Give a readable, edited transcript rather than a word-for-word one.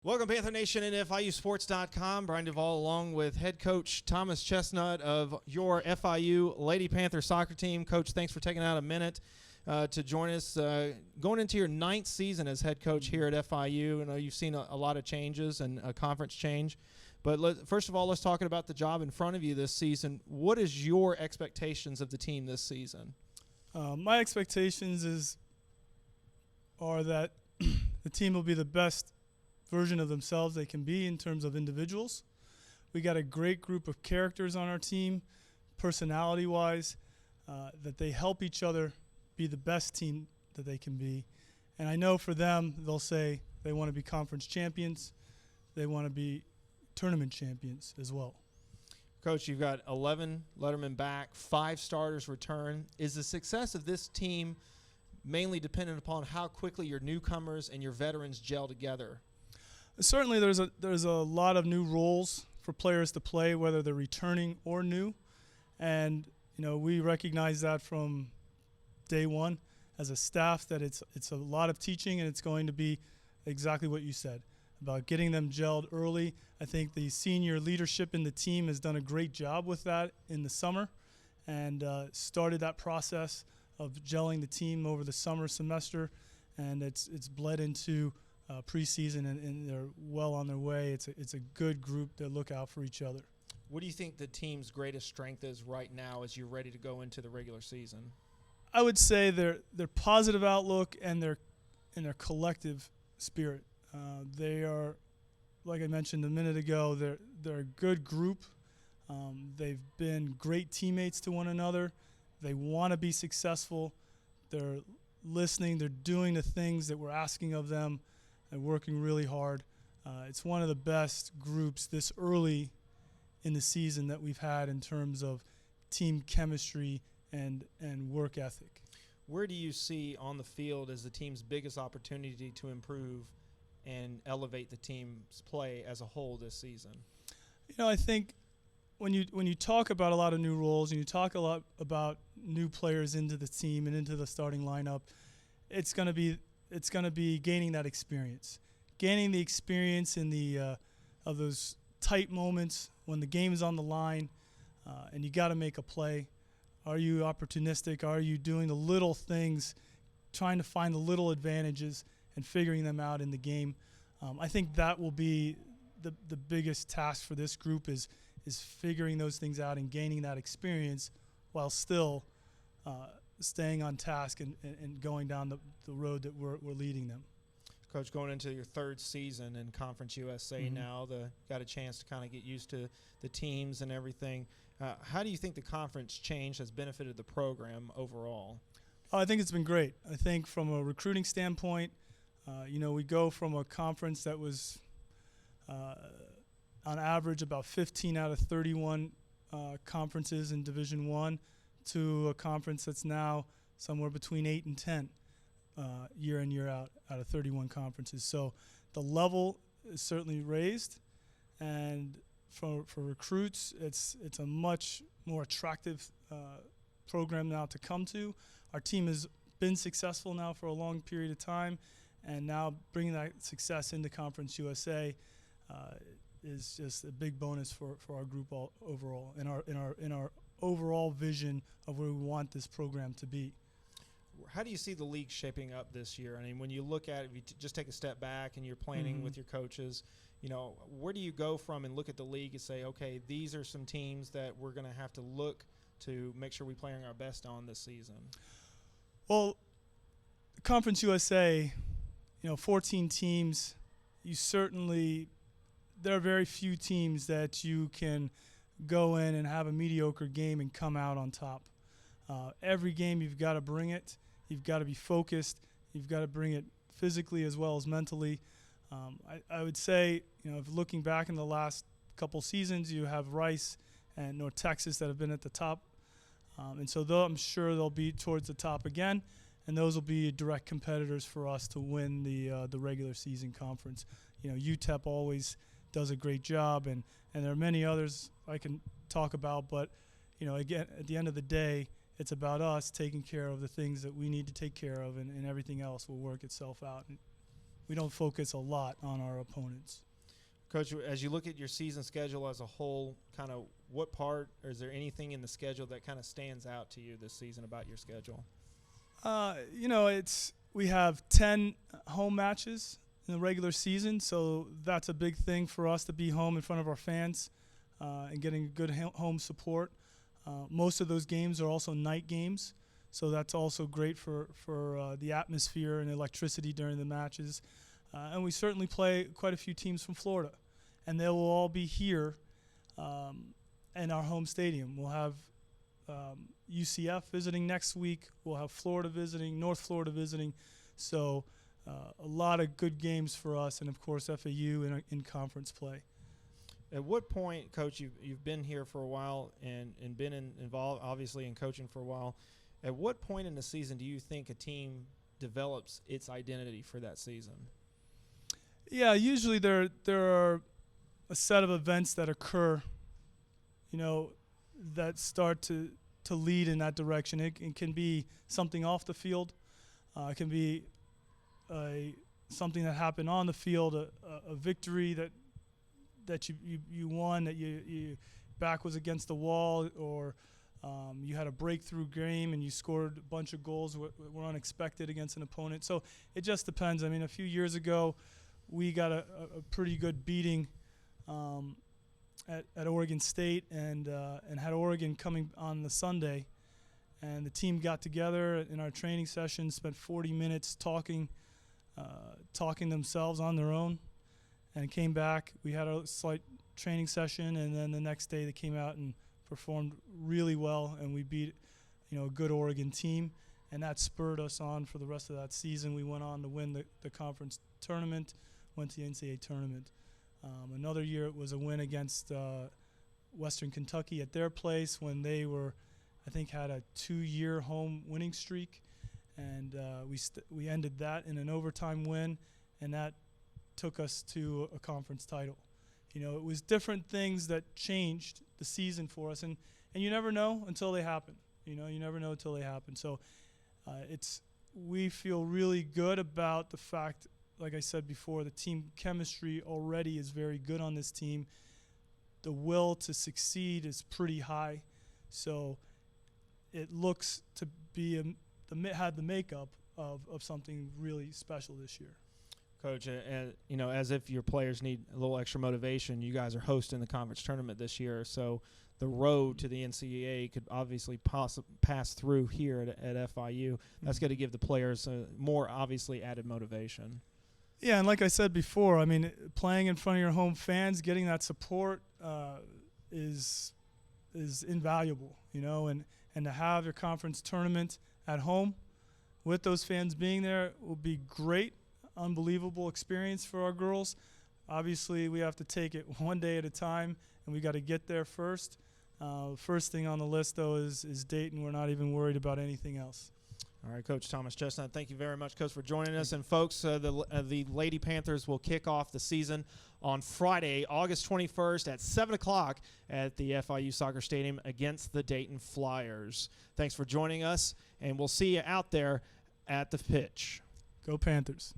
Welcome, Panther Nation, and FIUsports.com. Brian Duvall along with head coach Thomas Chestnutt of your FIU Lady Panther soccer team. Coach, thanks for taking out a minute to join us. Going into your 9th season as head coach here at FIU, I know you've seen a lot of changes and a conference change. But first of all, let's talk about the job in front of you this season. What is your expectations of the team this season? My expectations are that the team will be the best version of themselves they can be in terms of individuals. We got a great group of characters on our team, personality-wise, that they help each other be the best team that they can be. And I know for them, they'll say they want to be conference champions. They want to be tournament champions as well. Coach, you've got 11 lettermen back, 5 starters return. Is the success of this team mainly dependent upon how quickly your newcomers and your veterans gel together? Certainly there's a lot of new roles for players to play, whether they're returning or new. And, we recognize that from day one as a staff, that it's a lot of teaching, and it's going to be exactly what you said about getting them gelled early. I think the senior leadership in the team has done a great job with that in the summer and started that process of gelling the team over the summer semester, and it's bled into preseason, and they're well on their way. It's a good group that look out for each other. What do you think the team's greatest strength is right now as you're ready to go into the regular season? I would say their positive outlook and their collective spirit. They are, like I mentioned a minute ago, they're a good group. They've been great teammates to one another. They want to be successful. They're listening. They're doing the things that we're asking of them and working really hard. It's one of the best groups this early in the season that we've had in terms of team chemistry and work ethic. Where do you see on the field as the team's biggest opportunity to improve and elevate the team's play as a whole this season? I think when you talk about a lot of new roles and you talk a lot about new players into the team and into the starting lineup, it's going to be gaining that experience, gaining the experience in the of those tight moments when the game is on the line and you got to make a play. Are you opportunistic? Are you doing the little things, trying to find the little advantages and figuring them out in the game? I think that will be the biggest task for this group is figuring those things out and gaining that experience while still staying on task and going down the road that we're leading them. Coach, going into your 3rd season in Conference USA now, got a chance to kind of get used to the teams and everything. How do you think the conference change has benefited the program overall? I think it's been great. I think from a recruiting standpoint, we go from a conference that was on average about 15 out of 31 conferences in Division I to a conference that's now somewhere between 8 and 10 year in, year out of 31 conferences. So the level is certainly raised, and for recruits, it's a much more attractive program now to come to. Our team has been successful now for a long period of time, and now bringing that success into Conference USA is just a big bonus for our group overall in our overall vision of where we want this program to be. How do you see the league shaping up this year? I mean, when you look at it, if you just take a step back and you're planning with your coaches, where do you go from and look at the league and say, okay, these are some teams that we're going to have to look to make sure we're playing our best on this season? Well, Conference USA, 14 teams, there are very few teams that you can go in and have a mediocre game and come out on top. Every game you've got to bring it. You've got to be focused. You've got to bring it physically as well as mentally. I would say, if looking back in the last couple seasons, you have Rice and North Texas that have been at the top. And so I'm sure they'll be towards the top again, and those will be direct competitors for us to win the regular season conference. UTEP always does a great job, and there are many others I can talk about, but again, at the end of the day, it's about us taking care of the things that we need to take care of, and everything else will work itself out. we don't focus a lot on our opponents. Coach, as you look at your season schedule as a whole, kind of what part, or is there anything in the schedule that kind of stands out to you this season about your schedule? We have 10 home matches in the regular season, so that's a big thing for us to be home in front of our fans and getting good home support. Most of those games are also night games, so that's also great for the atmosphere and electricity during the matches. And we certainly play quite a few teams from Florida, and they will all be here in our home stadium. We'll have UCF visiting next week. We'll have Florida visiting, North Florida visiting. So a lot of good games for us, and, of course, FIU in conference play. At what point, Coach, you've been here for a while and been involved, obviously, in coaching for a while. At what point in the season do you think a team develops its identity for that season? Yeah, usually there are a set of events that occur, that start to lead in that direction. It can be something off the field. It can be something that happened on the field, a victory that you won, that you back was against the wall, or you had a breakthrough game and you scored a bunch of goals were unexpected against an opponent. So it just depends. I mean, a few years ago, we got a pretty good beating at Oregon State and had Oregon coming on the Sunday. And the team got together in our training session, spent 40 minutes talking themselves on their own, and came back. We had a slight training session, and then the next day they came out and performed really well, and we beat a good Oregon team, and that spurred us on for the rest of that season. We went on to win the conference tournament, went to the NCAA tournament. Another year it was a win against Western Kentucky at their place when they were, I think, had a 2-year home winning streak, and we ended that in an overtime win, and that took us to a conference title. It was different things that changed the season for us, and you never know until they happen. You never know until they happen. So we feel really good about the fact, like I said before, the team chemistry already is very good on this team. The will to succeed is pretty high, so it looks to be had the makeup of something really special this year. Coach, as if your players need a little extra motivation, you guys are hosting the conference tournament this year, so the road to the NCAA could obviously pass through here at FIU. That's going to give the players more obviously added motivation. Yeah, and like I said before, I mean, playing in front of your home fans, getting that support is invaluable, and to have your conference tournament at home with those fans being there will be great. Unbelievable experience for our girls. Obviously, we have to take it one day at a time, and we got to get there first. First thing on the list, though, is Dayton. We're not even worried about anything else. All right, Coach Thomas Chestnutt, thank you very much, Coach, for joining us. And, folks, the Lady Panthers will kick off the season on Friday, August 21st at 7 o'clock at the FIU Soccer Stadium against the Dayton Flyers. Thanks for joining us, and we'll see you out there at the pitch. Go Panthers.